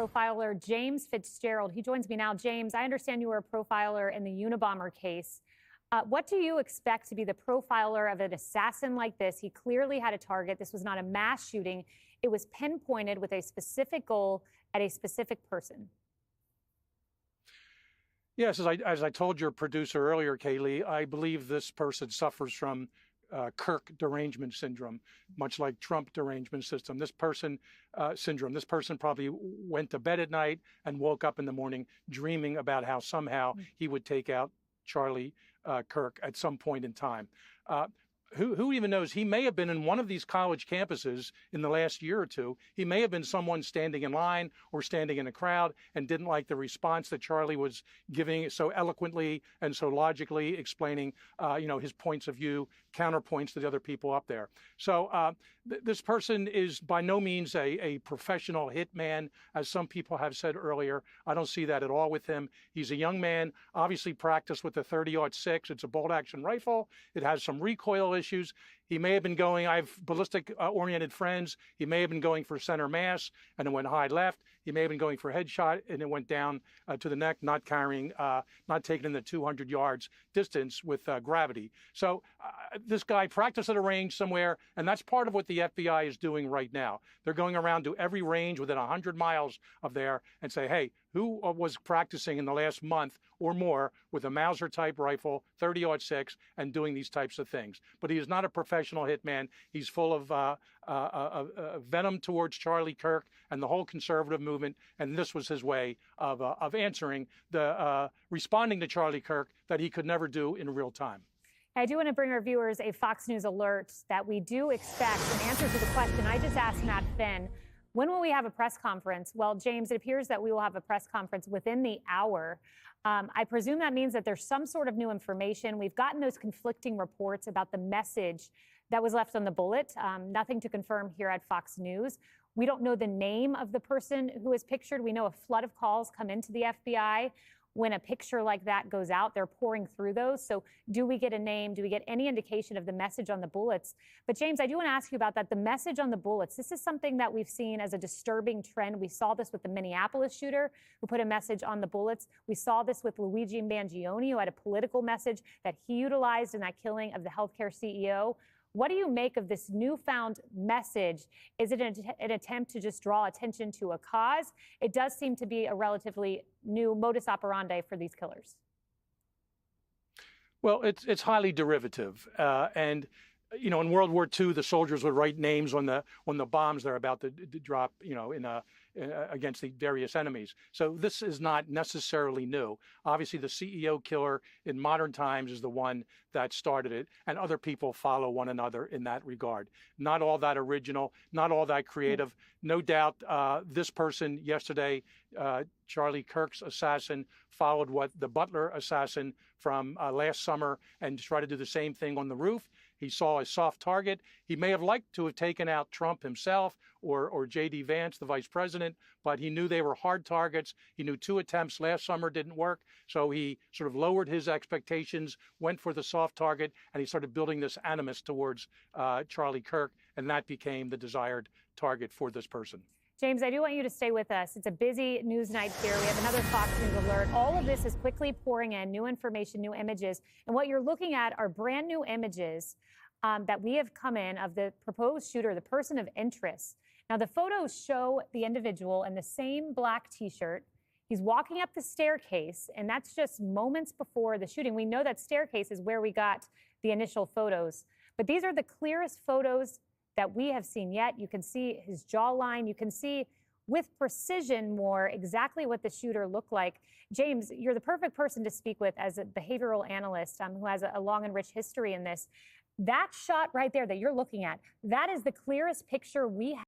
profiler James Fitzgerald. He joins me now. James, I understand you were a profiler in the Unabomber case. What do you expect to be the profiler of an assassin like this? He clearly had a target. This was not a mass shooting. It was pinpointed with a specific goal at a specific person. Yes, as I told your producer earlier, Kaylee, I believe this person suffers from Kirk derangement syndrome, much like Trump derangement system. This person syndrome. This person probably went to bed at night and woke up in the morning dreaming about how somehow he would take out Charlie Kirk at some point in time. Who even knows? He may have been in one of these college campuses in the last year or two. He may have been someone standing in line or standing in a crowd and didn't like the response that Charlie was giving so eloquently and so logically explaining, his points of view, counterpoints to the other people up there. So this person is by no means a professional hitman, as some people have said earlier. I don't see that at all with him. He's a young man, obviously practiced with the 30-06. It's a bolt action rifle. It has some recoil issues. He may have been going, I have ballistic oriented friends. He may have been going for center mass and it went high left. He may have been going for headshot and it went down to the neck, not taking in the 200 yards distance with gravity. So this guy practiced at a range somewhere, and that's part of what the FBI is doing right now. They're going around to every range within 100 miles of there and say, hey, who was practicing in the last month or more with a Mauser type rifle, 30-06, and doing these types of things? But he is not a professional hitman. He's full of venom towards Charlie Kirk and the whole conservative movement. And this was his way of answering responding to Charlie Kirk that he could never do in real time. I do want to bring our viewers a Fox News alert that we do expect an answer to the question I just asked Matt Finn. When will we have a press conference? Well, James, it appears that we will have a press conference within the hour. I presume that means that there's some sort of new information. We've gotten those conflicting reports about the message that was left on the bullet. Nothing to confirm here at Fox News. We don't know the name of the person who is pictured. We know a flood of calls come into the FBI. When a picture like that goes out, they're pouring through those. So do we get a name? Do we get any indication of the message on the bullets? But James, I do want to ask you about that. The message on the bullets, this is something that we've seen as a disturbing trend. We saw this with the Minneapolis shooter who put a message on the bullets. We saw this with Luigi Mangione, who had a political message that he utilized in that killing of the healthcare CEO. What do you make of this newfound message? Is it an attempt to just draw attention to a cause? It does seem to be a relatively new modus operandi for these killers. Well, it's highly derivative. And in World War II, the soldiers would write names on the bombs they're about to drop, against the various enemies. So this is not necessarily new. Obviously, the CEO killer in modern times is the one that started it, and other people follow one another in that regard. Not all that original, not all that creative. No doubt this person yesterday, Charlie Kirk's assassin, followed what the Butler assassin from last summer and tried to do the same thing on the roof. He saw a soft target. He may have liked to have taken out Trump himself or J.D. Vance, the vice president, but he knew they were hard targets. He knew 2 attempts last summer didn't work, so he sort of lowered his expectations, went for the soft target, and he started building this animus towards Charlie Kirk, and that became the desired target for this person. James, I do want you to stay with us. It's a busy news night here. We have another Fox News alert. All of this is quickly pouring in, new information, new images. And what you're looking at are brand new images that we have come in of the proposed shooter, the person of interest. Now, the photos show the individual in the same black T-shirt. He's walking up the staircase, and that's just moments before the shooting. We know that staircase is where we got the initial photos. But these are the clearest photos that we have seen yet. You can see his jawline. You can see with precision more exactly what the shooter looked like. James, you're the perfect person to speak with as a behavioral analyst who has a long and rich history in this. That shot right there that you're looking at, that is the clearest picture we have.